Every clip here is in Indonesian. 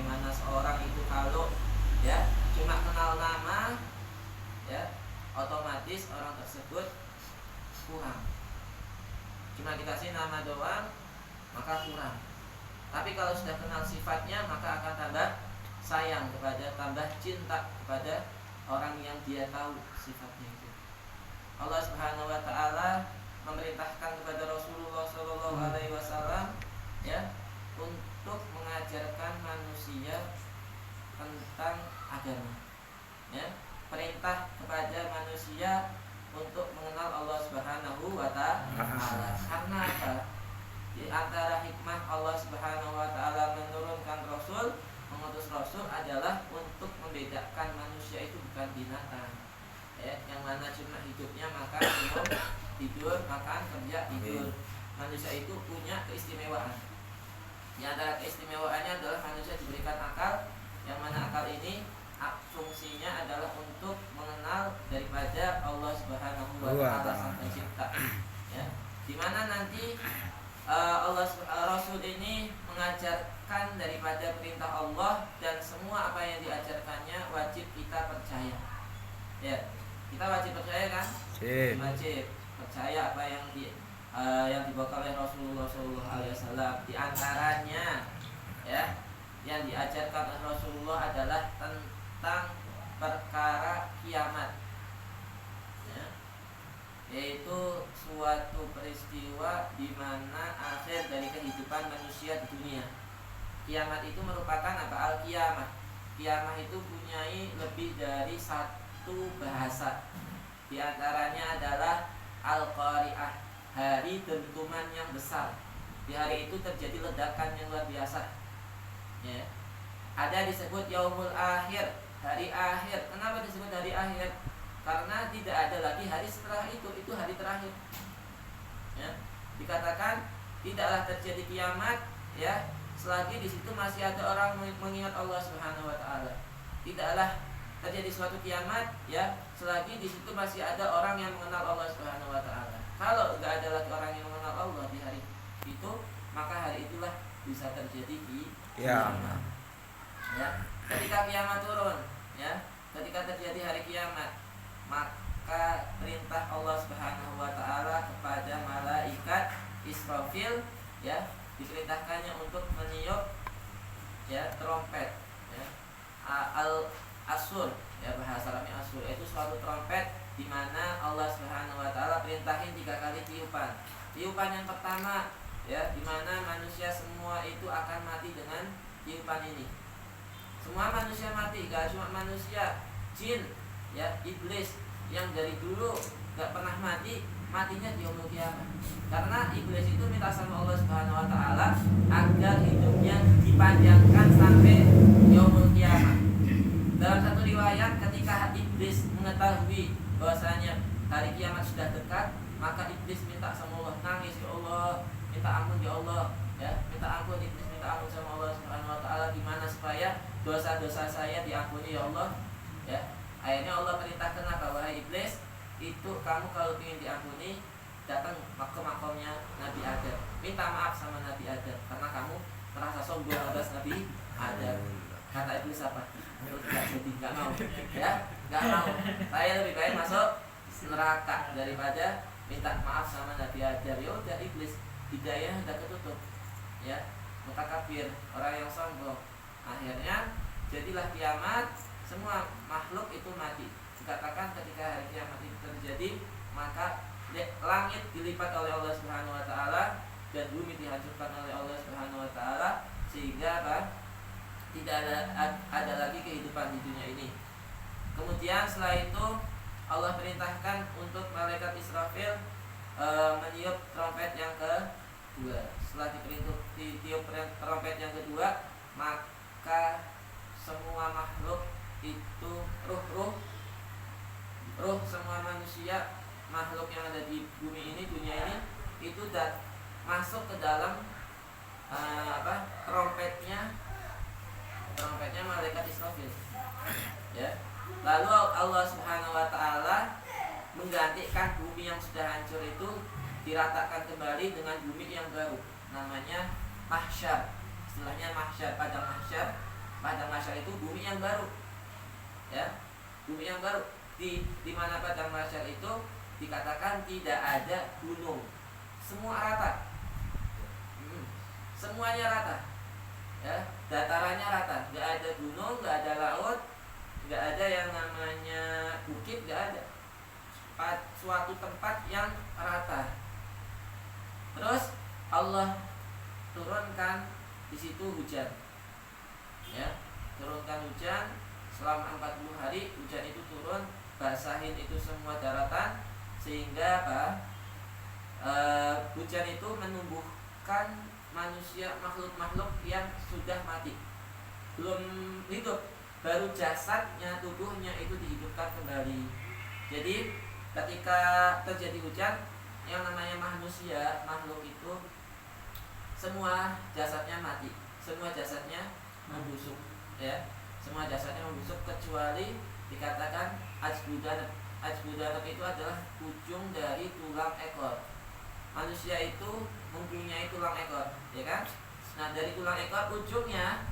sebagaimana seorang itu kalau ya cuma kenal nama, ya otomatis orang tersebut kurang. Cuma dikasih nama doang maka kurang. Tapi kalau sudah kenal sifatnya maka akan tambah sayang kepada, tambah cinta kepada orang yang dia tahu sifatnya itu. Allah Subhanahu wa taala memerintahkan kepada Rasulullah sallallahu alaihi wasallam ya untuk mengajarkan manusia tentang agama. Ya, perintah kepada manusia untuk mengenal Allah Subhanahu wa taala. Karena apa? Di antara hikmah Allah Subhanahu wa taala menurunkan rasul, mengutus rasul adalah untuk membedakan manusia itu bukan binatang. Ya, yang mana cuma hidupnya makan, minum, tidur, makan, kerja, tidur. Manusia itu punya keistimewaan. Di antara keistimewaannya adalah manusia diberikan akal, yang mana akal ini fungsinya adalah untuk mengenal daripada Allah Subhanahu wa taala sang pencipta. Ya, di mana nanti Rasul ini mengajarkan daripada perintah Allah dan semua apa yang diajarkannya wajib kita percaya. Ya, kita wajib percaya kan? Wajib percaya apa yang dibawa oleh Rasulullah SAW. Di antaranya ya yang diajarkan oleh Rasulullah adalah tentang perkara kiamat, ya, yaitu suatu peristiwa di mana akhir dari kehidupan manusia di dunia. Kiamat itu merupakan apa? Al-Qiyamah. Kiamah itu punyai lebih dari satu bahasa. Di antaranya adalah Al-Qari'ah, hari dentuman yang besar. Di hari itu terjadi ledakan yang luar biasa. Ya. Ada disebut Yaumul Akhir, hari akhir. Kenapa disebut hari akhir? Karena tidak ada lagi hari setelah itu hari terakhir. Ya. Dikatakan tidaklah terjadi kiamat ya selagi di situ masih ada orang mengingat Allah Subhanahu wa taala. Tidaklah terjadi suatu kiamat ya selagi di situ masih ada orang yang mengenal Allah Subhanahu wa taala. Kalau enggak ada lagi orang yang mengenal Allah di hari itu, maka hari itulah bisa terjadi kiamat. Ya, ketika kiamat turun, ya, ketika terjadi hari kiamat, maka perintah Allah Subhanahu wa taala kepada malaikat Israfil ya diperintahkannya untuk meniup ya trompet ya al-asur ya bahasa Arabnya asur, itu suatu trompet di mana Allah Subhanahu wa taala perintahin 3 kali tiupan. Tiupan yang pertama ya di mana manusia semua itu akan mati dengan tiupan ini. Semua manusia mati, gak cuma manusia, jin ya, iblis yang dari dulu gak pernah mati, matinya di yaumul kiamat. Karena iblis itu minta sama Allah Subhanahu wa taala agar hidupnya dipanjangkan sampai yaumul kiamat. Dalam satu riwayat ketika iblis mengetahui bahwasanya hari kiamat sudah dekat, maka iblis minta sama Allah, nangis, ya Allah, minta ampun ya Allah, ya, minta ampun, iblis minta ampun sama Allah Subhanahu wa taala gimana supaya dosa-dosa saya diampuni ya Allah. Ya. Akhirnya Allah perintahkan apa? Wahai iblis, itu kamu kalau ingin diampuni datang ke makamnya Nabi Adam, minta maaf sama Nabi Adam karena kamu merasa sombong atas Nabi Adam. Kata iblis apa? Nggak mau, ya, nggak mau. Saya lebih baik masuk neraka daripada minta maaf sama Nabi Adam. Ya udah, iblis hidayah udah ketutup, ya, mutakabir, orang yang sombong. Akhirnya jadilah kiamat, semua makhluk itu mati. Dikatakan ketika hari kiamat itu terjadi, maka langit dilipat oleh Allah Subhanahu wa taala dan bumi dihancurkan oleh Allah Subhanahu wa taala sehingga apa? Tidak ada lagi kehidupan di dunia ini. Kemudian setelah itu Allah perintahkan untuk malaikat Israfil meniup trompet yang kedua. Setelah ditiup trompet yang kedua, maka semua makhluk itu ruh semua manusia, makhluk yang ada di bumi ini, dunia ini, itu masuk ke dalam trompetnya malaikat Israfil. Ya. Lalu Allah Subhanahu wa taala menggantikan bumi yang sudah hancur itu, diratakan kembali dengan bumi yang baru, namanya mahsyar. Istilahnya mahsyar, padang mahsyar. mahsyar itu bumi yang baru. Ya, bumi yang baru. Di mana padang mahsyar itu dikatakan tidak ada gunung. Semua rata. Semuanya rata. Ya, datarannya rata. Enggak ada gunung, enggak ada laut, enggak ada yang namanya bukit, enggak ada. Suatu tempat yang rata. Terus Allah turunkan di situ hujan. Ya, turunkan hujan selama 40 hari. Hujan itu turun, basahin itu semua daratan, sehingga hujan itu menumbuhkan manusia, makhluk-makhluk yang sudah mati, belum hidup, baru jasadnya, tubuhnya itu dihidupkan kembali. Jadi ketika terjadi hujan, yang namanya manusia, makhluk itu semua jasadnya mati, semua jasadnya membusuk, ya, semua jasadnya membusuk kecuali dikatakan ajbudanat. Ajbudanat itu adalah ujung dari tulang ekor. Manusia itu mempunyai tulang ekor, ya kan? Nah, dari tulang ekor ujungnya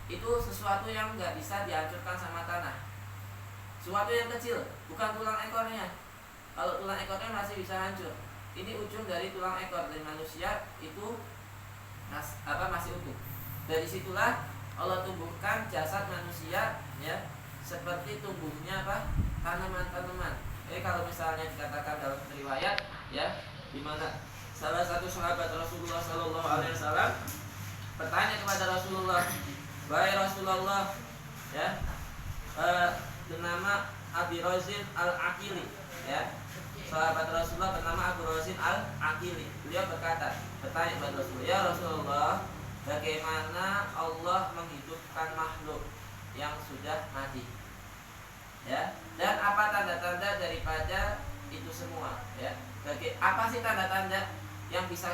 itu sesuatu yang nggak bisa dihancurkan sama tanah. Sesuatu yang kecil, bukan tulang ekornya. Kalau tulang ekornya masih bisa hancur. Ini ujung dari tulang ekor dari manusia itu masih utuh. Dari situlah Allah tumbuhkan jasad manusia, ya, seperti tumbuhnya tanaman-tanaman. Jadi kalau misalnya dikatakan dalam riwayat, ya, di mana salah satu sahabat Rasulullah Sallallahu Alaihi Wasallam bertanya kepada Rasulullah, wahai Rasulullah, ya, bernama Abi Razin Al-Aqili, ya, sahabat Rasulullah bernama Abu Razin Al-Aqili. Beliau bertanya kepada Rasulullah, ya Rasulullah, bagaimana Allah menghidupkan makhluk yang sudah mati, ya, dan apa tanda-tanda daripada itu semua, ya. Apa sih tanda-tanda yang bisa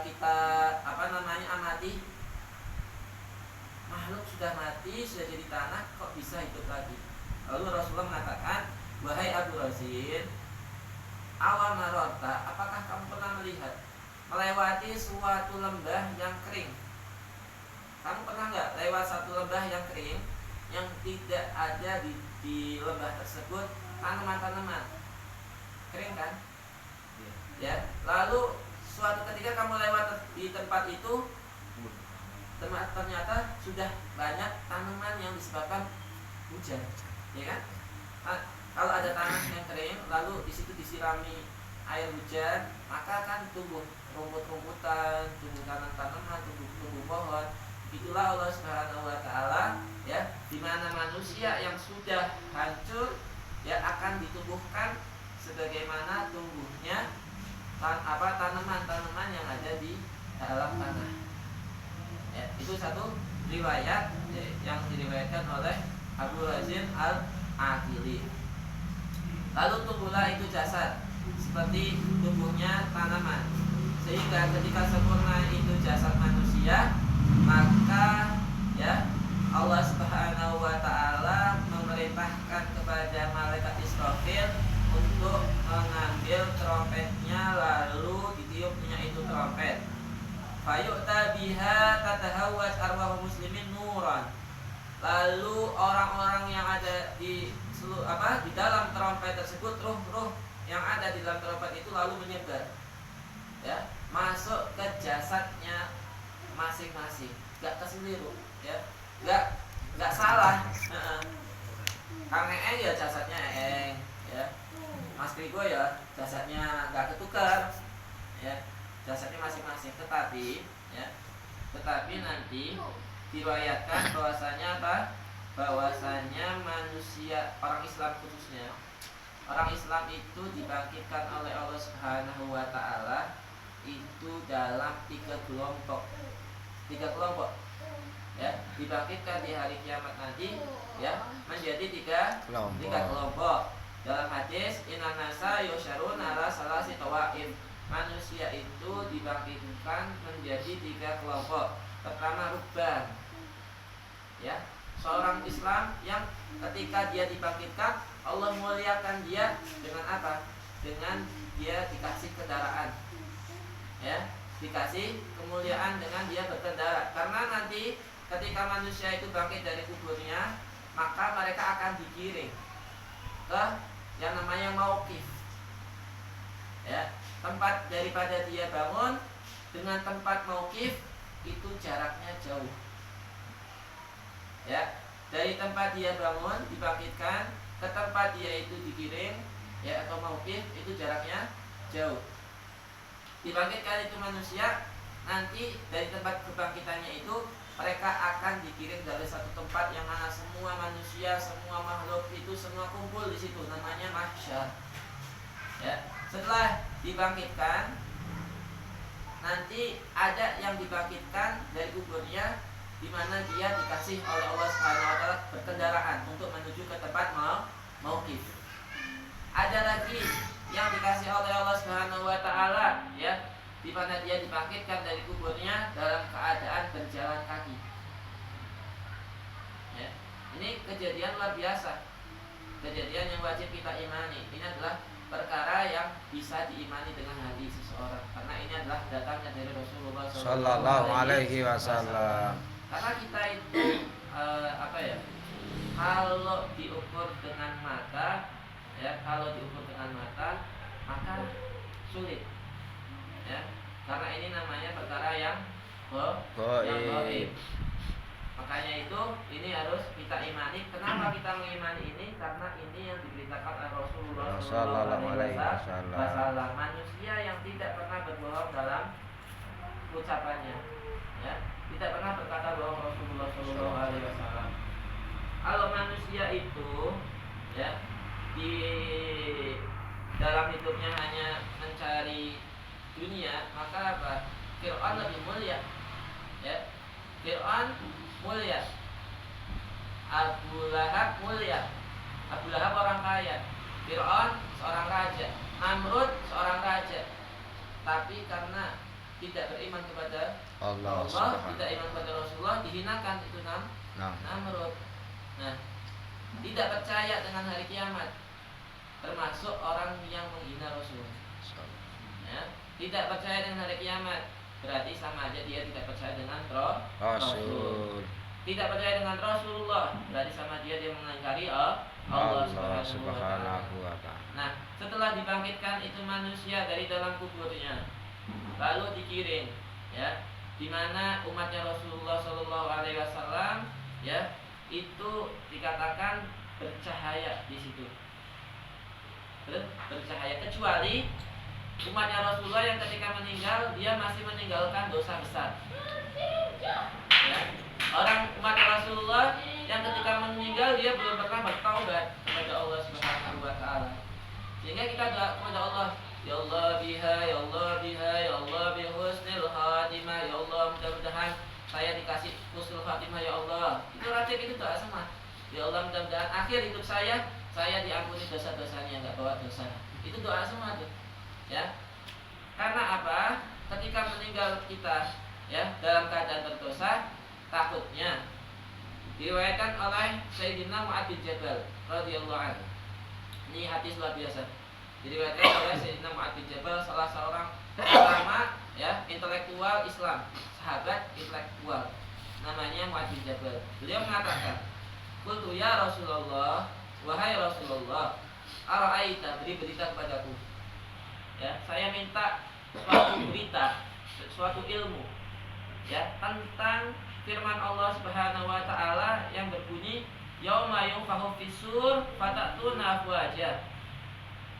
kita amati? Makhluk sudah mati, sudah jadi tanah, kok bisa hidup lagi? Lalu Rasulullah mengatakan, wahai Abu Razin, awal marota, apakah kamu pernah melihat melewati suatu lembah yang kering? Kamu pernah nggak lewat satu lembah yang kering, yang tidak ada di lembah tersebut tanaman-tanaman? Kering kan? Ya. Lalu suatu ketika kamu lewat di tempat itu, ternyata sudah banyak tanaman yang disebabkan hujan, ya kan? Kalau ada tanah yang kering, lalu di situ disirami air hujan, maka akan tumbuh rumput-rumputan, tumbuh tanaman-tanaman, tumbuh pohon. Itulah Allah Subhanahu Wa Taala, ya, di mana manusia yang sudah hancur, ya, akan ditumbuhkan sebagaimana tumbuhnya tanaman-tanaman yang ada di dalam tanah. Ya, itu satu riwayat, ya, yang diriwayatkan oleh Abu Razin Al-Aqili. Lalu tumbuhlah itu jasad seperti tumbuhnya tanaman, sehingga ketika sempurna itu jasad manusia, maka, ya, Allah Subhanahu Wa Taala memerintahkan kepada malaikat Israfil untuk mengambil trompetnya, lalu ditiupnya itu trompet. Fayu'ta biha tatahawwaj arwah muslimin nuran. Lalu orang-orang yang ada di dalam trompet tersebut, ruh-ruh yang ada di dalam trompet itu lalu menyebar, ya, masuk ke jasadnya masing-masing, gak keseliru, ya, gak salah. Kang Eeng ya jasadnya Eeng, ya, Mas Krigo ya jasadnya gak ketukar, ya, jasadnya masing-masing. Tetapi nanti diriwayatkan bahwasanya manusia, orang Islam khususnya, orang Islam itu dibangkitkan oleh Allah Subhanahu Wa Taala itu dalam tiga kelompok, ya, dibangkitkan di hari kiamat nanti, ya, menjadi tiga kelompok. Dalam hadis, inna nasa yusyaruna ala salasi tawaim, manusia itu dibangkitkan menjadi tiga kelompok. Pertama, rubban, ya, seorang Islam yang ketika dia dibangkitkan, Allah muliakan dia dengan apa? Dengan dia dikasih kendaraan, ya, dikasih kemuliaan dengan dia berkendara. Karena nanti ketika manusia itu bangkit dari kuburnya, maka mereka akan digiring ke yang namanya mauqif. Ya, tempat daripada dia bangun dengan tempat mauqif itu jaraknya jauh. Ya, dari tempat dia bangun dibangkitkan ke tempat dia itu digiring, ya, atau mauqif itu jaraknya jauh. Dibangkitkan itu manusia, nanti dari tempat kebangkitannya itu mereka akan dikirim dari satu tempat yang mana semua manusia, semua makhluk itu semua kumpul di situ, namanya mahsyar. Ya, setelah dibangkitkan, nanti ada yang dibangkitkan dari kuburnya, di mana dia dikasih oleh Allah Subhanahu wa taala berkendaraan untuk menuju ke tempat mauqif. Ada lagi yang dikasih oleh Allah Subhanahu wa taala, ya, di mana dia dibangkitkan dari kuburnya dalam keadaan berjalan kaki. Ya, ini kejadian luar biasa, kejadian yang wajib kita imani. Ini adalah perkara yang bisa diimani dengan hati seseorang, karena ini adalah datangnya dari Rasulullah Sallallahu Alaihi Wasallam. Karena kita itu kalau diukur dengan mata, ya, kalau diukur dengan mata maka sulit. Ya, karena ini namanya perkara yang gaib. Makanya itu ini harus kita imani. Kenapa kita mengimani ini? Karena ini yang diberitakan oleh Rasulullah Sallallahu Alaihi Wasallam. Manusia yang tidak pernah berbohong dalam ucapannya, ya, tidak pernah berkata bohong Rasulullah Sallallahu Alaihi Wasallam. Kalau manusia itu, ya, di dalam hidupnya hanya mencari dunia, maka apa? Fir'aun lebih mulia, ya. Fir'aun mulia, Abu Lahab mulia. Abu Lahab orang kaya, Fir'aun seorang raja, Namrud seorang raja. Tapi karena tidak beriman kepada Allah, tidak iman kepada Rasulullah, dihinakan itu Namrud. Nah, tidak percaya dengan hari kiamat, termasuk orang yang menghina Rasul. Ya, tidak percaya dengan hari kiamat, berarti sama aja dia tidak percaya dengan Rasul. Tidak percaya dengan Rasulullah, berarti sama dia mengingkari Allah Subhanahu wa taala. Nah, setelah dibangkitkan itu manusia dari dalam kuburnya, lalu dikirim, ya, di mana umatnya Rasulullah Sallallahu Alaihi Wasallam, ya, itu dikatakan bercahaya di situ. Bercahaya, kecuali umatnya Rasulullah yang ketika meninggal dia masih meninggalkan dosa besar. Ya. Orang umat Rasulullah yang ketika meninggal dia belum pernah bertaubat kepada Allah Subhanahu wa taala. Sehingga kita doa kepada Allah, ya Allah biha, ya Allah biha, ya Allah bi husnil khatimah, ya Allah mudah-mudahan saya dikasih husnul khatimah ya Allah. Itu rajin, itu doa semua. Ya Allah mudah-mudahan akhir hidup saya diampuni dosa-dosanya, enggak bawa dosa. Itu doa semua tuh. Ya. Karena apa? Ketika meninggal kita, ya, dalam keadaan berdosa, takutnya diriwayatkan oleh Sayyidina Mu'adz bin Jabal radhiyallahu anhu. Ini hadis luar biasa. Diriwayatkan oleh Sayyidina Mu'adz bin Jabal, salah seorang ulama, ya, intelektual Islam, sahabat intelektual, namanya Mu'adz bin Jabal. Beliau mengatakan, "Qultu ya Rasulullah, wahai Rasulullah, ara'aita, beri berita kepadaku." Ya, saya minta suatu berita, suatu ilmu, ya, tentang firman Allah Subhanahu wa taala yang berbunyi, yauma yunfahu fis-sur fatatuna afwaja.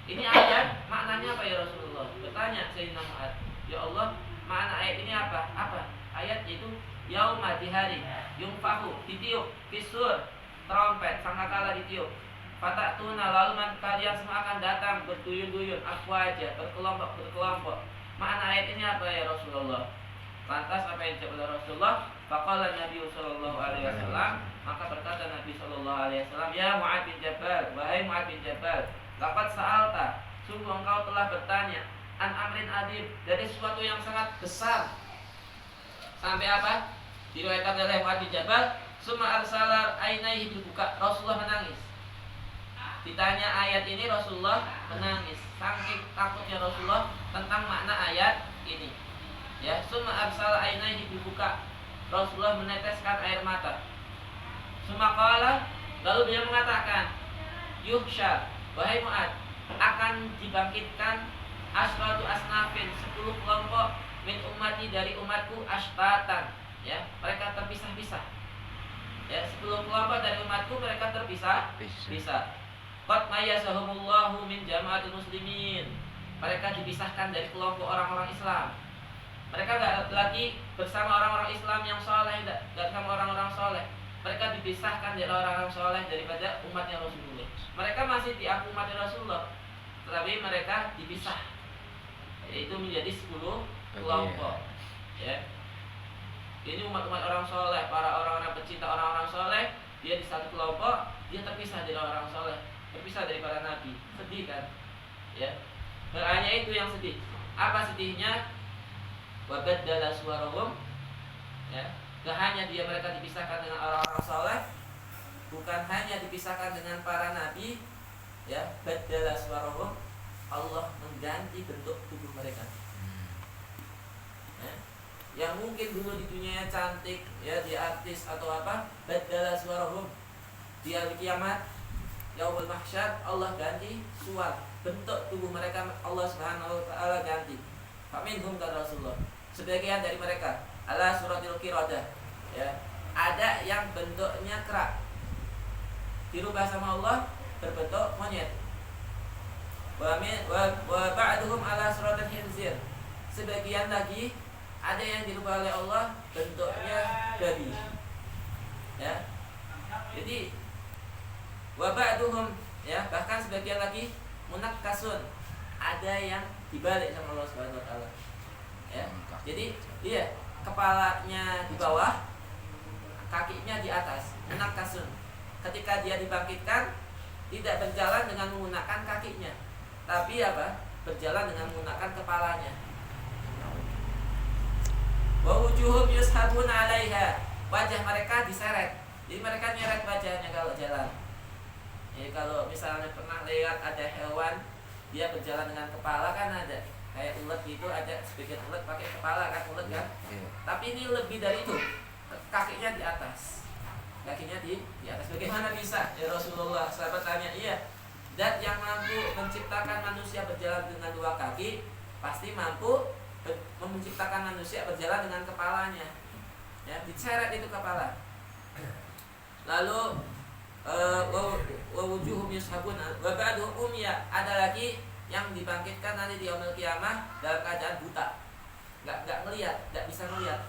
Ini ayat maknanya apa ya Rasulullah? Bertanya Sayyidina Mu'adz, ya Allah, makna ayat ini apa? Apa? Ayat itu yauma, di hari, yunfahu, ditiup, fis-sur, trompet, sangkakala ditiup. Fatatuna, lalu kalian semua akan datang berduyun-duyun, afwaja, berkelompok-berkelompok. Makna ayat ini apa ya Rasulullah? Lantas apa yang dijawab oleh Rasulullah? Faqala Nabi sallallahu alaihi wasallam, maka berkata Nabi sallallahu alaihi wasallam, ya Mu'adz bin Jabal, wahai Mu'adz bin Jabal, laqad sa'alta, sungguh engkau telah bertanya, an amrin adim, dari sesuatu yang sangat besar. Sampai apa? Diriwayatkan oleh Mu'adz bin Jabal, summa arsala ainaihi dibuka, Rasulullah menangis. Ditanya ayat ini, Rasulullah menangis, saking takutnya Rasulullah tentang makna ayat ini. Ya, summa arsala ainaihi dibuka. Rasulullah meneteskan air mata. Sumaqala, lalu beliau mengatakan, yuhsyar, wahai Mu'ad, akan dibangkitkan asratu asnafin, 10 kelompok min ummati, dari umatku, ashtatan, ya, mereka terpisah-pisah. Ya, 10 kelompok dari umatku mereka terpisah-pisah. Qad mayyazahumullahu min jama'atul muslimin. Mereka dipisahkan dari kelompok orang-orang Islam. Mereka tidak lagi bersama orang-orang Islam yang soleh, tidak bersama orang-orang soleh. Mereka dipisahkan dari orang-orang soleh daripada umatnya Rasulullah. Mereka masih diaku umatnya Rasulullah, tetapi mereka dipisah, yaitu menjadi 10 kelompok. Ya, ini umat-umat orang soleh, para orang-orang pecinta orang-orang soleh, dia di satu kelompok, dia terpisah dari orang soleh, terpisah dari para nabi. Sedih kan? Ya, hanya itu yang sedih. Apa sedihnya? Wabaddala suwarahum, ya, gak hanya mereka dipisahkan dengan orang-orang soleh, bukan hanya dipisahkan dengan para nabi, ya, baddala suwarahum, Allah mengganti bentuk tubuh mereka. Ya, yang mungkin dulu di dunia cantik, ya, dia artis atau apa, baddala suwarahum, di hari kiamat, yaumul mahsyar, Allah ganti suar, bentuk tubuh mereka, Allah Subhanahu wa taala ganti. Faminhum kata Rasulullah, sebagian dari mereka ala suratil qiradah, ya, ada yang bentuknya kera, dirubah sama Allah berbentuk monyet. Wa ba'duhum ala suratil khinzir, sebagian lagi ada yang dirubah oleh Allah bentuknya babi. Ya, jadi wa ba'duhum, ya, bahkan sebagian lagi munakkasun, ada yang dibalik sama Allah Subhanahu wa taala. Ya, jadi dia kepalanya di bawah, kakinya di atas, munakkasun. Ketika dia dibangkitkan, tidak berjalan dengan menggunakan kakinya, tapi apa? Berjalan dengan menggunakan kepalanya. Wa wujuhum yushabun 'alaiha, wajah mereka diseret. Jadi mereka nyeret wajahnya kalau jalan. Ya, kalau misalnya pernah lihat ada hewan dia berjalan dengan kepala, kan ada kayak ulet gitu, ada sebagian ulet pakai kepala kan, ulet kan. Tapi ini lebih dari itu, kakinya di atas, kakinya di atas. Bagaimana bisa ya Rasulullah? Sahabat tanya, iya, zat yang mampu menciptakan manusia berjalan dengan 2 kaki pasti mampu menciptakan manusia berjalan dengan kepalanya. Ya, diseret itu kepala. Lalu wa wujuhum yushabun wa ba'duhum umya, ada lagi yang dibangkitkan nanti di yaumul qiyamah dalam keadaan buta, nggak melihat, nggak bisa melihat.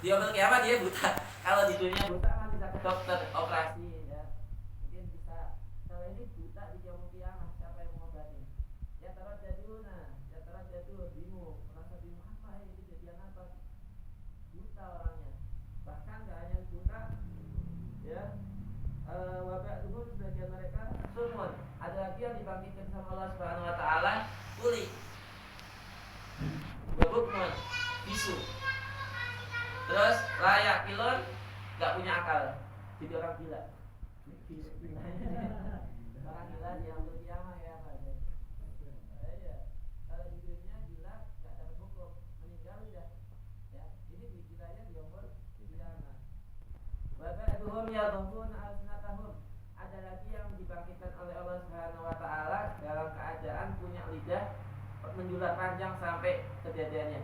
Di yaumul qiyamah dia buta. Kalau di dunia buta kan bisa ke dokter, operasi, ya, mungkin bisa. Kalau ini buta di yaumul qiyamah, siapa yang mengobatin? Ya tarat jatuh bingung, merasa bingung, apa ini kejadian apa? Buta orangnya. Bahkan nggak hanya buta, ya, wabak dulu sebagian mereka sumun, ada lagi yang dibangkitkan sama Allah Subhanahu wa taala tuli, wabukmun, bisu, terus layak pilon, nggak punya akal, jadi orang gila. Orang gila di yaumul qiyamah ya apa aja. Ya, kalau di dunia gila nggak dapat hukum, meninggal udah. Ya, ini gilanya di yaumul qiyamah. Waba'duhum yadhun alsinatahum, ada lagi yang dibangkitkan oleh Allah Subhanahu wa taala dalam keadaan punya lidah menjulat panjang sampai kedadaannya.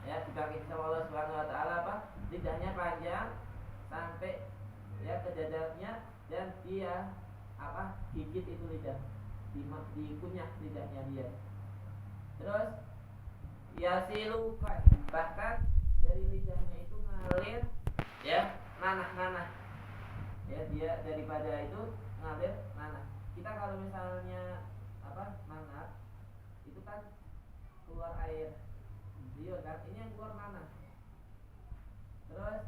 Ya, dibangkitkan sama Allah Subhanahu wa taala apa? Lidahnya panjang sampai, ya, kedadaannya, dan dia apa? Gigit itu lidah, dikunyah lidahnya dia. Terus yasilukan, bahkan dari lidahnya itu ngalir, ya, nanah, ya, dia daripada itu ngalir nanah. Kita kalau misalnya apa, nanah itu kan keluar air liur kan, ini yang keluar nanah. Terus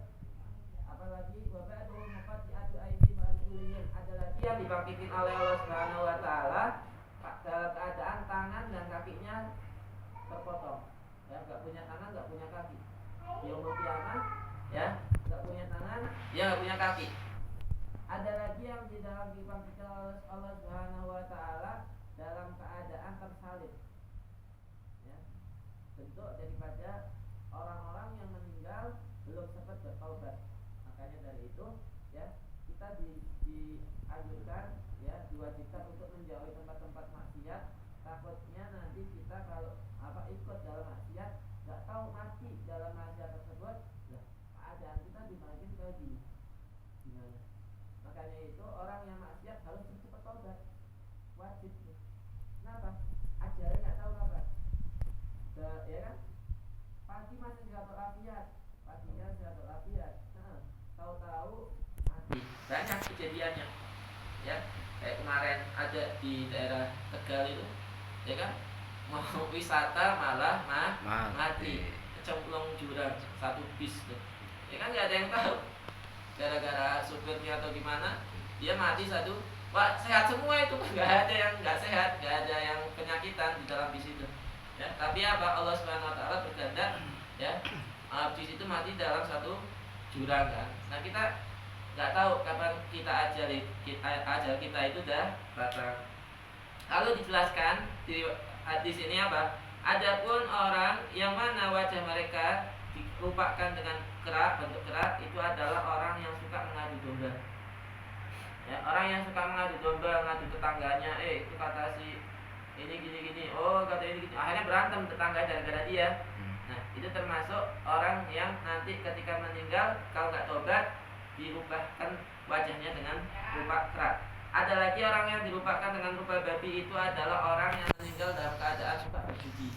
apalagi wabadu mafatiatu aidi ma'al-uliyin, ada lagi yang dibangkitin oleh Allah Subhanahu wa taala dalam keadaan tangan dan kakinya terpotong, ya, enggak punya tangan, enggak punya kaki. Yaumul qiyamah, ya, enggak punya tangan, dia enggak punya kaki. Ada lagi yang di dalam dibangkitkan oleh Allah Subhanahu wa taala dalam keadaan tersalib, ya, bentuk daripada orang-orang yang meninggal belum sempat bertaubat. Makanya dari itu ya kita dianjurkan ya diwajibkan untuk menjauhi tempat-tempat maksiat. Takutnya nanti kita kalau ikut dalam maksiat nggak tahu mati dalam maksiat tersebut, nah keadaan kita dimakin kayak gimana. Makanya itu orang yang maksiat harus cepat taubat, wajib. Kenapa? Ajalnya nggak tahu kapan. Ya kan? Pagi masih sehat walafiat, paginya sehat walafiat. Tahu-tahu mati. Banyak kejadiannya. Ya, kayak kemarin ada di daerah Tegal itu, ya kan? Mau wisata malah mati, kecemplung jurang satu bis tuh. Ya kan nggak ada yang tahu. Gara-gara supirnya atau gimana, dia mati satu. Wah, sehat semua itu, nggak ada yang nggak sehat, nggak ada yang penyakitan di dalam bis itu. Ya, tapi apa Allah Subhanahu Wa Taala berkehendak, ya, bis itu mati dalam satu jurang kan. Nah kita nggak tahu kapan ajal kita itu dah datang. Lalu dijelaskan di sini apa? Adapun orang yang mana wajah mereka dirupakan dengan kerak, bentuk kerak, itu adalah orang yang suka mengadu domba. Ya, orang yang suka mengadu domba, ngadu tetangganya, itu kata si ini gini-gini, oh kata ini gini, akhirnya berantem tetangga gara-gara dia. Nah, itu termasuk orang yang nanti ketika meninggal kalau nggak tobat dirubahkan wajahnya dengan rupa kerak. Ada lagi orang yang dirupakkan dengan rupa babi, itu adalah orang yang meninggal dalam keadaan suka berjudi.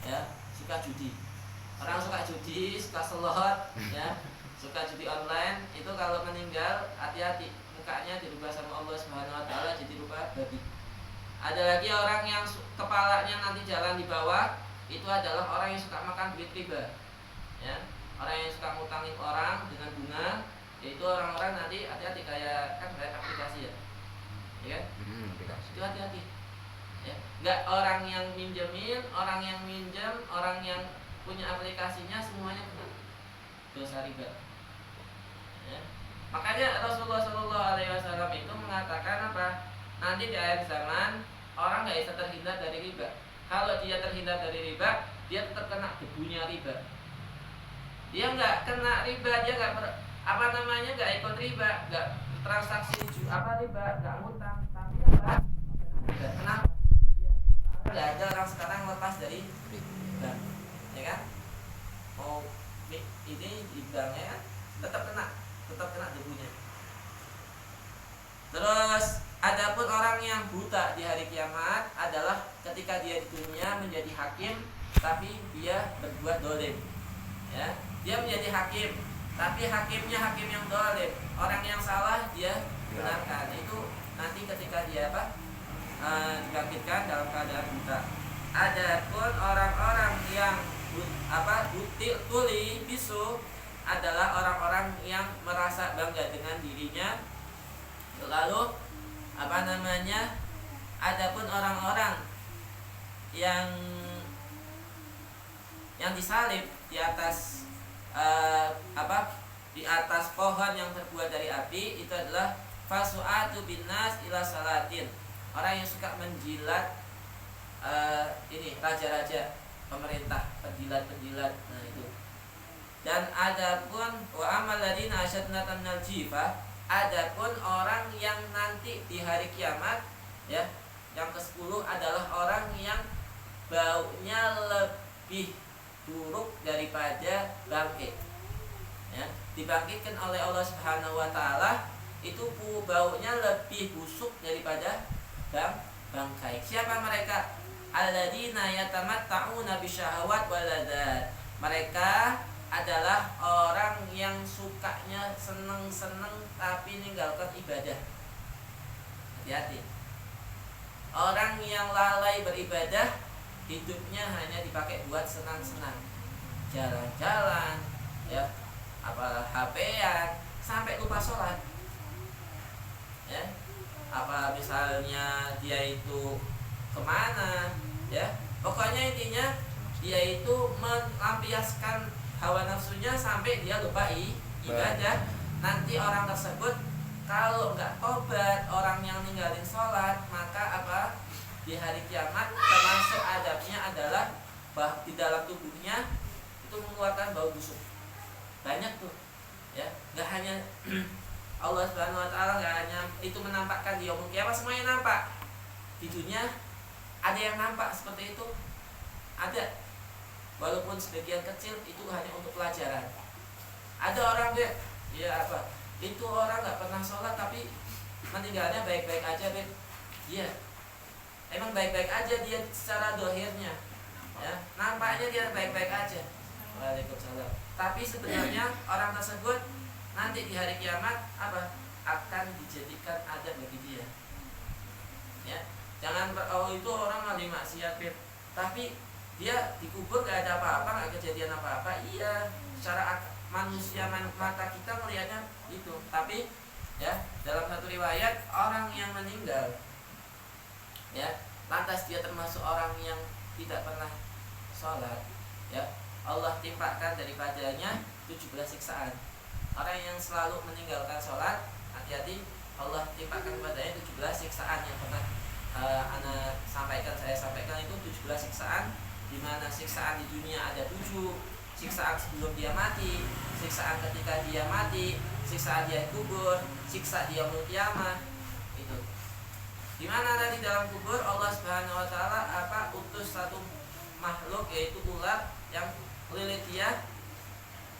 Ya, suka judi. Orang suka judi, suka slot, ya, suka judi online, itu kalau meninggal hati-hati, mukanya dirubah sama Allah Subhanahu Wa Taala jadi rupa babi. Ada lagi orang yang kepalanya nanti jalan di bawah, itu adalah orang yang suka makan duit riba. Ya, orang yang suka ngutangin orang dengan bunga, yaitu orang-orang nanti hati-hati kayak kan banyak aplikasi ya, ya kan? Itu hati-hati. Ya, nggak orang yang minjemin, orang yang minjem, orang yang punya aplikasinya semuanya kena dosa riba. Ya. Makanya Rasulullah SAW itu mengatakan apa? Nanti di akhir zaman orang nggak bisa terhindar dari riba. Kalau dia terhindar dari riba, dia tetap kena debunya riba. Dia nggak kena riba, dia nggak nggak ikut riba, nggak transaksi riba, nggak ngutang, tapi apa? Kenapa? Nggak ada orang sekarang lepas dari riba, ya kan? Mau ini di banknya kan tetap kena debunya. Terus adapun orang yang buta di hari kiamat adalah ketika dia di dunia menjadi hakim, tapi dia berbuat dolim. Ya, dia menjadi hakim, tapi hakimnya hakim yang dolim. Orang yang salah dia benarkan. Itu nanti ketika dia dibangkitkan dalam keadaan buta. Adapun orang-orang yang tuli bisu adalah orang-orang yang merasa bangga dengan dirinya. Lalu adapun orang-orang yang disalib di atas di atas pohon yang terbuat dari api, itu adalah fasu'atu binnas ila salatin, orang yang suka menjilat raja-raja, pemerintah, penjilat. Nah itu. Dan adapun wa amal ladina asyadnatan minal jifah, adapun orang yang nanti di hari kiamat, ya, yang ke-10 adalah orang yang baunya lebih buruk daripada bangkai. Ya, dibangkitkan oleh Allah Subhanahu Wa Taala, itu baunya lebih busuk daripada bangkai. Siapa mereka? Alladzina yatamatta'una bisyahawat waladat. Mereka adalah orang yang sukanya seneng-seneng tapi ninggalkan ibadah. Hati-hati. Orang yang lalai beribadah, hidupnya hanya dipakai buat senang-senang, jalan-jalan, ya, HP-an, sampai lupa sholat. Ya, misalnya dia itu kemana, ya, pokoknya intinya dia itu melampiaskan hawa nafsunya sampai dia lupa ibadah. Nanti orang tersebut kalau nggak tobat, orang yang ninggalin sholat, maka di hari kiamat termasuk adabnya adalah di dalam tubuhnya itu mengeluarkan bau busuk. Banyak tuh, ya. Nggak hanya Allah Subhanahu Wa Taala nggak hanya itu menampakkan di yaumul kiamat, semuanya nampak. Di dunia ada yang nampak seperti itu, ada. Walaupun sebagian kecil itu hanya untuk pelajaran. Ada orang dia, ya apa? Itu orang nggak pernah sholat tapi meninggalnya baik-baik aja, Ben. Iya. Emang baik-baik aja dia secara dohirnya, ya. Nampaknya dia baik-baik aja. Waalaikumsalam. Tapi sebenarnya orang tersebut nanti di hari kiamat apa? Akan dijadikan adab bagi dia. Ya. Jangan itu orang ahli maksiat, Ben. Tapi dia dikubur gak ada apa-apa, gak kejadian apa-apa. Iya, secara manusia mata kita melihatnya itu. Tapi ya, dalam satu riwayat orang yang meninggal, ya, lantas dia termasuk orang yang tidak pernah sholat, ya, Allah timpakan daripadanya 17 siksaan. Orang yang selalu meninggalkan sholat, hati-hati, Allah timpakan kepadanya 17 siksaan yang pernah saya sampaikan itu 17 siksaan, di mana siksaan di dunia ada 7, siksaan sebelum dia mati, siksaan ketika dia mati, siksaan dia kubur, siksa dia yaumul kiamah. Itu. Di mana tadi dalam kubur Allah Subhanahu Wa Taala utus satu makhluk yaitu ular yang melilit dia,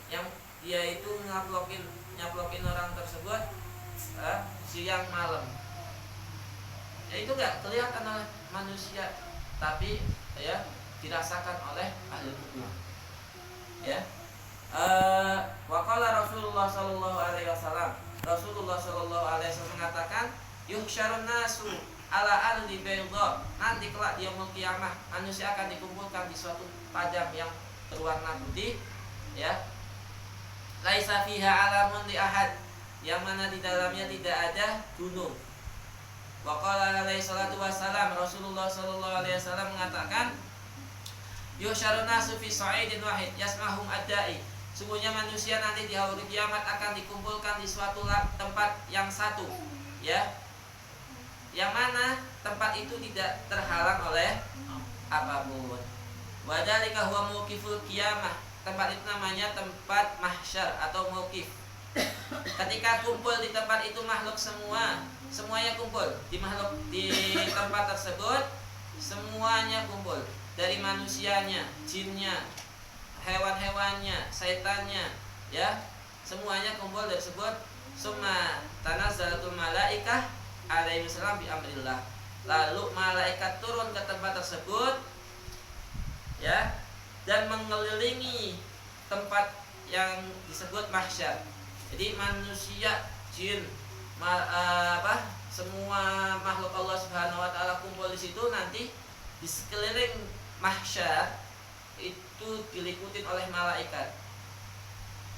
yang dia itu nyaplokin orang tersebut siang malam. Ya itu enggak kelihatan oleh manusia, tapi ya dirasakan oleh ahli kubur. Ya. Waqala Rasulullah sallallahu alaihi wasallam. Rasulullah sallallahu alaihi wasallam mengatakan, "Yuhsyarun nasu ala ardi bayda." Nanti kelak di yaumul kiamah manusia akan dikumpulkan di suatu padang yang berwarna putih, ya. Laisa fiha alamun li ahad, yang mana di dalamnya tidak ada gunung. Waqala alaihi salatu wassalam, Rasulullah sallallahu alaihi wasallam mengatakan, yuhsyarun nasu fi sa'idin wahid yasmahum ad-da'i. Sungguhnya manusia nanti di hari kiamat akan dikumpulkan di suatu tempat yang satu, ya. Yang mana tempat itu tidak terhalang oleh apapun. Wa dzalika huwa mauqiful qiyamah. Tempat itu namanya tempat mahsyar atau mauqif. Ketika kumpul di tempat itu makhluk semuanya kumpul di tempat tersebut, semuanya kumpul. Dari manusianya, jinnya, hewan-hewannya, setannya, ya, semuanya kumpul tersebut. Summa tanazzalatul malaikah alaihi salam bi amrillah. Lalu malaikat turun ke tempat tersebut, ya, dan mengelilingi tempat yang disebut mahsyar. Jadi manusia, jin, semua makhluk Allah Subhanahu Wa Taala kumpul di situ. Nanti di sekeliling mahsyar itu diliputin oleh malaikat.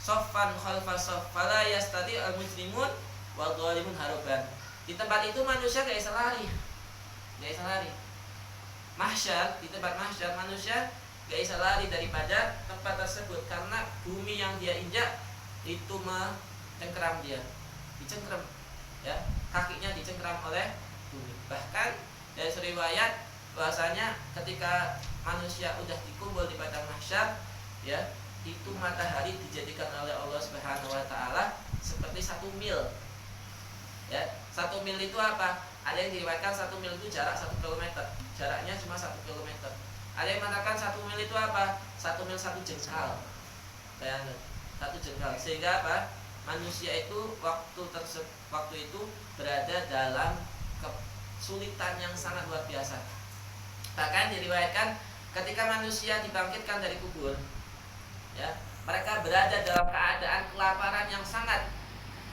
Soffan khalfa soff, fala yastati al-muslimun wal dhalimun haruban. Di tempat itu manusia gak bisa lari. Mahsyar, di tempat mahsyar manusia gak bisa lari daripada tempat tersebut, karena bumi yang dia injak itu mencengkeram dia, dicengkeram, ya, kakinya dicengkeram oleh bumi. Bahkan dari riwayat bahasanya ketika manusia udah dikumpul di padang mahsyar, ya, itu matahari dijadikan oleh Allah Subhanahu Wa Taala seperti 1 mil. Ya, 1 mil itu apa? Ada yang diriwayatkan 1 mil itu jarak 1 kilometer. Jaraknya cuma 1 kilometer. Ada yang mengatakan 1 mil itu apa? 1 mil 1 jengkal. Bayangkan, 1 jengkal. Sehingga apa? Manusia itu waktu itu berada dalam kesulitan yang sangat luar biasa. Bahkan diriwayatkan ketika manusia dibangkitkan dari kubur, ya, mereka berada dalam keadaan kelaparan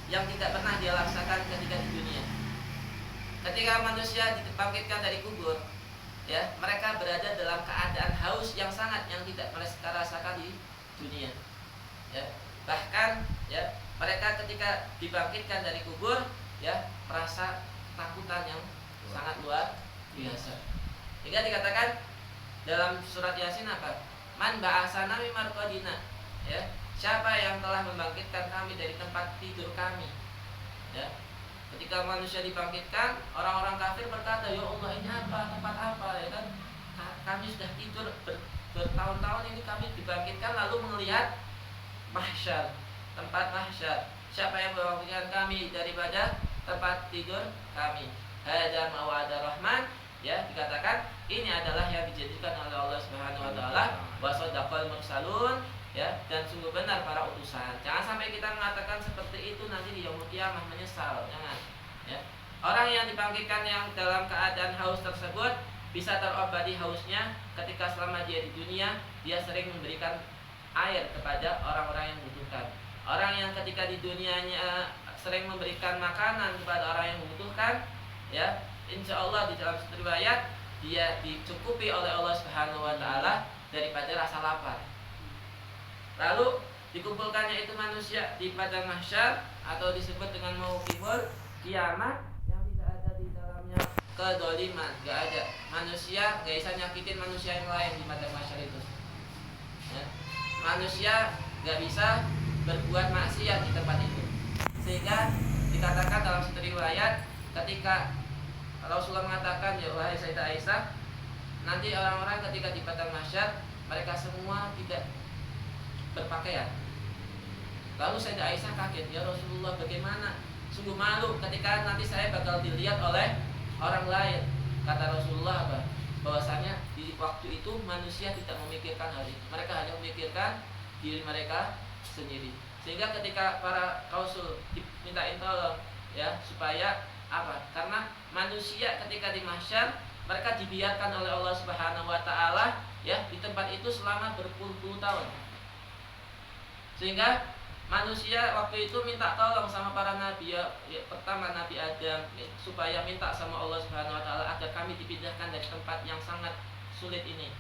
yang tidak pernah dia rasakan ketika di dunia. Ketika manusia dibangkitkan dari kubur, ya, mereka berada dalam keadaan haus yang tidak mereka rasakan di dunia. Ya, bahkan, ya, mereka ketika dibangkitkan dari kubur, ya, merasa takutan yang sangat luar biasa. Hingga dikatakan dalam surat Yasin apa? Man ba'asana min marqadina, ya, siapa yang telah membangkitkan kami dari tempat tidur kami, ya. Ketika manusia dibangkitkan, orang-orang kafir berkata, ya Allah, ini apa, tempat apa, ya kan? Kami sudah tidur Bertahun-tahun ini kami dibangkitkan lalu melihat mahsyar, tempat mahsyar. Siapa yang membangkitkan kami daripada tempat tidur kami? Hadza mawa'ada rahman, ya, dikatakan ini adalah yang dijanjikan oleh Allah Subhanahu wa taala, wa shadaqal mursalun, ya, dan sungguh benar para utusan. Jangan sampai kita mengatakan seperti itu nanti di yaumul qiyamah menyesal. Jangan, ya. Orang yang dibangkitkan yang dalam keadaan haus tersebut bisa terobati hausnya ketika selama dia di dunia dia sering memberikan air kepada orang-orang yang membutuhkan. Orang yang ketika di dunianya sering memberikan makanan kepada orang yang membutuhkan, ya, insya Allah di dalam satu riwayat dia dicukupi oleh Allah Subhanahu wa taala daripada rasa lapar. Lalu dikumpulkannya itu manusia di padang mahsyar atau disebut dengan mauqiful kiamat yang tidak ada di dalamnya kedoliman, gak ada. Manusia gak bisa nyakitin manusia yang lain di padang mahsyar itu, ya. Manusia gak bisa berbuat maksiat di tempat itu. Sehingga dikatakan dalam satu riwayat ketika Rasulullah mengatakan, ya wahai Sayyidah Aisyah, nanti orang-orang ketika di padang mahsyar mereka semua tidak berpakaian. Lalu Sayyidah Aisyah kaget, ya Rasulullah bagaimana? Sungguh malu ketika nanti saya bakal dilihat oleh orang lain. Kata Rasulullah apa? Bahwasanya di waktu itu manusia tidak memikirkan hal ini. Mereka hanya memikirkan diri mereka sendiri. Sehingga ketika para Rasul dimintain tolong, ya, supaya apa? Karena manusia ketika di mahsyar mereka dibiarkan oleh Allah Subhanahu wa taala, ya, di tempat itu selama berpuluh-puluh tahun. Sehingga manusia waktu itu minta tolong sama para nabi, ya, pertama Nabi Adam, supaya minta sama Allah Subhanahu wa taala agar kami dipindahkan dari tempat yang sangat sulit ini.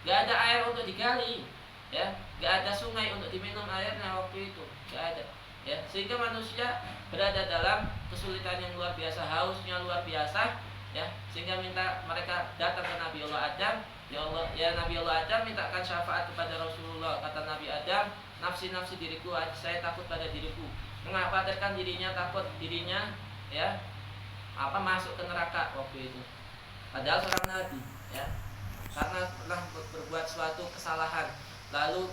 Gak ada air untuk digali, ya, gak ada sungai untuk diminum airnya waktu itu, gak ada. Ya, sehingga manusia berada dalam kesulitan yang luar biasa, hausnya luar biasa, ya, sehingga minta mereka datang ke Nabi Allah Adam, ya Allah, ya Nabi Allah Adam mintakan syafaat kepada Rasulullah. Kata Nabi Adam, nafsi-nafsi diriku, saya takut pada diriku, mengkhawatirkan dirinya, takut dirinya, ya, masuk ke neraka waktu itu. Padahal seorang nabi, ya, karena pernah berbuat suatu kesalahan, lalu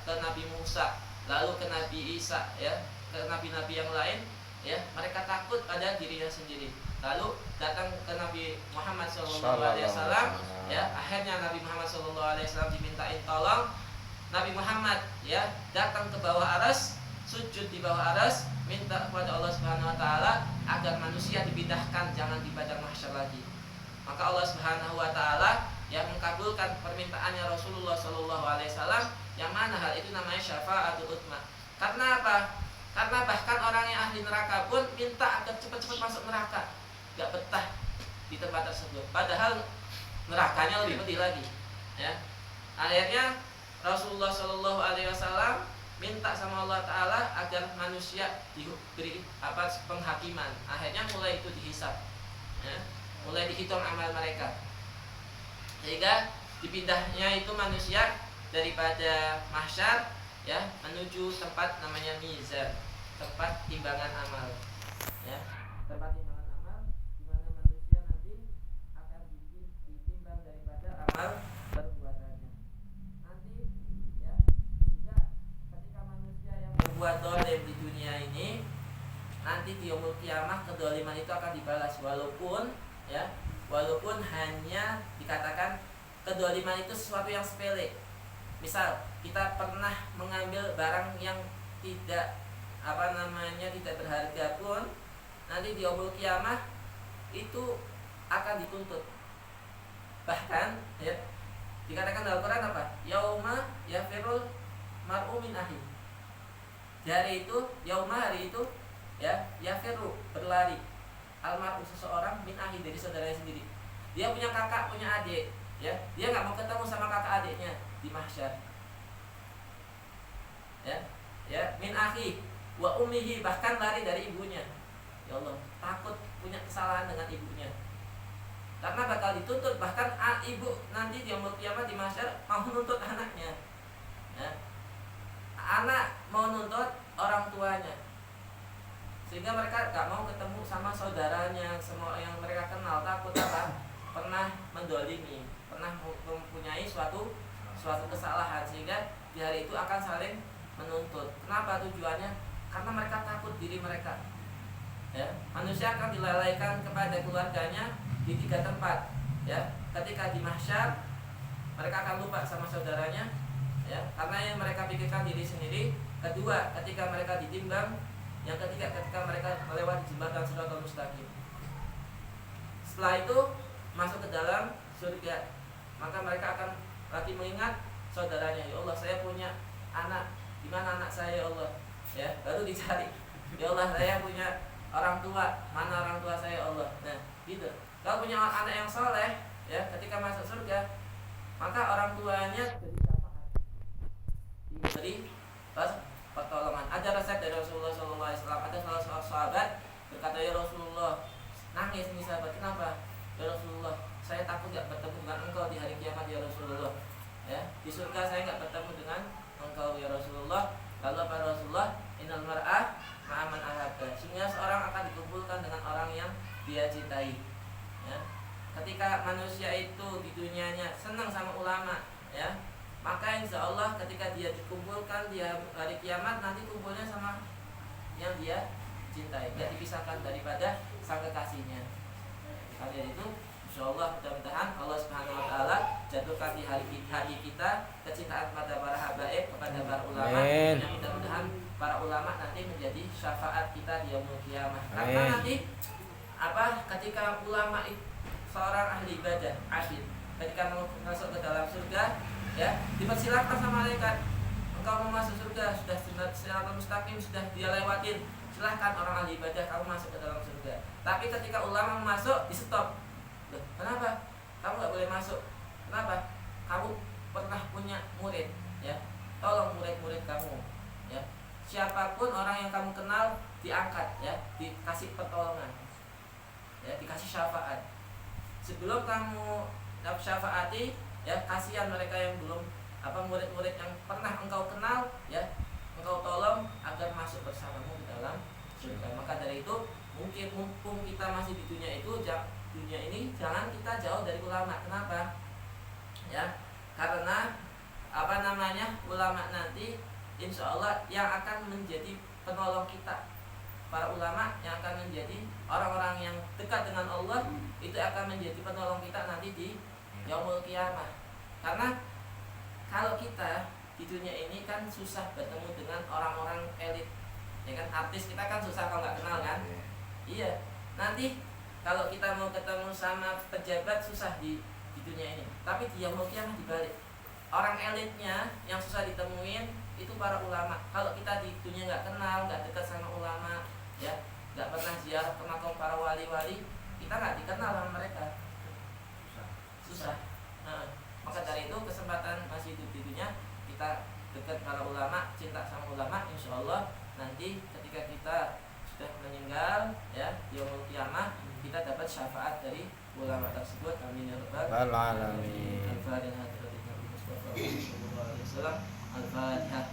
ke Nabi Musa, lalu ke Nabi Isa, ya, ke nabi-nabi yang lain, ya, mereka takut pada dirinya sendiri. Lalu datang ke Nabi Muhammad SAW, ya, akhirnya Nabi Muhammad SAW dimintain tolong. Nabi Muhammad, ya, datang ke bawah aras, sujud di bawah aras, minta kepada Allah Subhanahu wa taala agar manusia dipindahkan, jangan di padang mahsyar lagi. Maka Allah Subhanahu wa taala yang mengabulkan permintaannya Rasulullah SAW, yang mana hal itu namanya syafaatul utsma. Karena apa? Karena bahkan orang yang ahli neraka pun minta agar cepat-cepat masuk neraka, gak betah di tempat tersebut. Padahal nerakanya lebih pedih lagi, ya. Akhirnya Rasulullah SAW minta sama Allah Taala agar manusia diberi penghakiman. Akhirnya mulai itu dihisab, ya, mulai dihitung amal mereka, sehingga dipindahnya itu manusia daripada mahsyar, ya, menuju tempat namanya mizan, tempat timbangan amal, ya, tempat timbangan amal di mana manusia nanti akan ditimbang daripada amal perbuatannya. Nanti, ya, juga ketika manusia yang berbuat dolim di dunia ini, nanti di yaumul qiyamah kedoliman itu akan dibalas, walaupun, ya, walaupun hanya dikatakan kedoliman itu sesuatu yang sepele. Misal kita pernah mengambil barang yang tidak tidak berharga pun, nanti di yaumul qiyamah itu akan dituntut. Bahkan, ya, dikatakan dalam Quran apa? Yauma yafirul mar'u min akhi. Di hari itu, yauma hari itu, ya, yafiru berlari, almar'u seseorang min akhi dari saudaranya sendiri. Dia punya kakak, punya adik, ya, dia nggak mau ketemu sama kakak adiknya di mahsyar, ya, min akhi wa ummihi, bahkan lari dari ibunya. Ya Allah, takut punya kesalahan dengan ibunya, karena bakal dituntut. Bahkan ibu nanti di yaumul qiyamah di mahsyar mau nuntut anaknya, ya. Anak mau nuntut orang tuanya, sehingga mereka gak mau ketemu sama saudaranya, semua yang mereka kenal. Takut apa? pernah mendolimi, pernah mempunyai suatu kesalahan, sehingga di hari itu akan saling menuntut. Kenapa tujuannya? Karena mereka takut diri mereka. Ya, manusia akan dilalaikan kepada keluarganya di 3 tempat. Ya, ketika di mahsyar mereka akan lupa sama saudaranya, ya, karena yang mereka pikirkan diri sendiri. Kedua, ketika mereka ditimbang. Yang ketiga, ketika mereka melewati jembatan Shiratal Mustaqim. Setelah itu masuk ke dalam surga, maka mereka akan lagi mengingat saudaranya. Ya Allah, saya punya anak, di mana anak saya ya Allah? Ya, baru dicari. Ya Allah, saya punya orang tua, mana orang tua saya ya Allah? Nah, gitu. Kalau punya anak yang soleh, ya, ketika masuk surga, maka orang tuanya diberi pertolongan. Ada resep dari Rasulullah SAW. Ada salah seorang sahabat berkata, ya Rasulullah, nangis nih sahabat. Kenapa? Ya Rasulullah, saya takut gak bertemu dengan engkau di hari kiamat ya Rasulullah. Ya, di surga saya gak bertemu dengan engkau ya Rasulullah. Lalu apa Rasulullah? Innal mar'ah ma'aman ahabba. Sehingga seorang akan dikumpulkan dengan orang yang dia cintai. Ya. Ketika manusia itu di dunianya senang sama ulama, ya, maka insya Allah ketika dia dikumpulkan di hari kiamat nanti kumpulnya sama yang dia cintai, tidak dipisahkan daripada sang kekasihnya. Kalian itu insya Allah mudah-mudahan Allah Subhanahu Wa Taala jatuhkan di hati kita kecintaan pada para habaib, kepada para ulama. Yang mudah-mudahan para ulama nanti menjadi syafaat kita di yaumul kiamah. Karena nanti ketika ulama itu seorang ahli ibadah, abid, ketika mau masuk ke dalam surga, ya, dipersilakan sama malaikat. Engkau mau masuk surga, sudah Shiratal Mustaqim sudah dia lewatin. Silahkan orang ahli ibadah, kamu masuk ke dalam surga. Tapi ketika ulama masuk, di stop. Loh, kenapa? Kamu gak boleh masuk. Kenapa? Kamu pernah punya murid, ya. Tolong murid-murid kamu, ya. Siapapun orang yang kamu kenal diangkat, ya, dikasih pertolongan, ya, dikasih syafaat. Sebelum kamu syafaati, ya, kasihan mereka yang belum murid-murid yang pernah engkau kenal, ya, engkau tolong agar masuk bersamamu di dalam surga. Maka dari itu mungkin mumpung kita masih di dunia ini jangan kita jauh dari ulama. Kenapa? Ya, karena ulama nanti insya Allah yang akan menjadi penolong kita. Para ulama yang akan menjadi orang-orang yang dekat dengan Allah, itu akan menjadi penolong kita nanti di yaumul kiamah. Karena kalau kita di dunia ini kan susah bertemu dengan orang-orang elit, ya kan, artis kita kan susah kalau nggak kenal kan. Iya, nanti kalau kita mau ketemu sama pejabat susah di dunia ini. Tapi di yaumul kiamah dibalik, orang elitnya yang susah ditemuin itu para ulama. Kalau kita di dunia nggak kenal, nggak dekat sama ulama, ya, nggak pernah ziarah ke makam para wali-wali, kita nggak dikenal sama mereka. Susah. Nah, maka dari itu kesempatan masih hidup di dunia, kita dekat para ulama, cinta sama ulama, insya Allah nanti ketika kita sudah meninggal, ya, di yaumul kiamah kita dapat syafaat dari ulama tersebut. Amin ya rabbal alamin. Al-Fatihah. Al-Fatihah.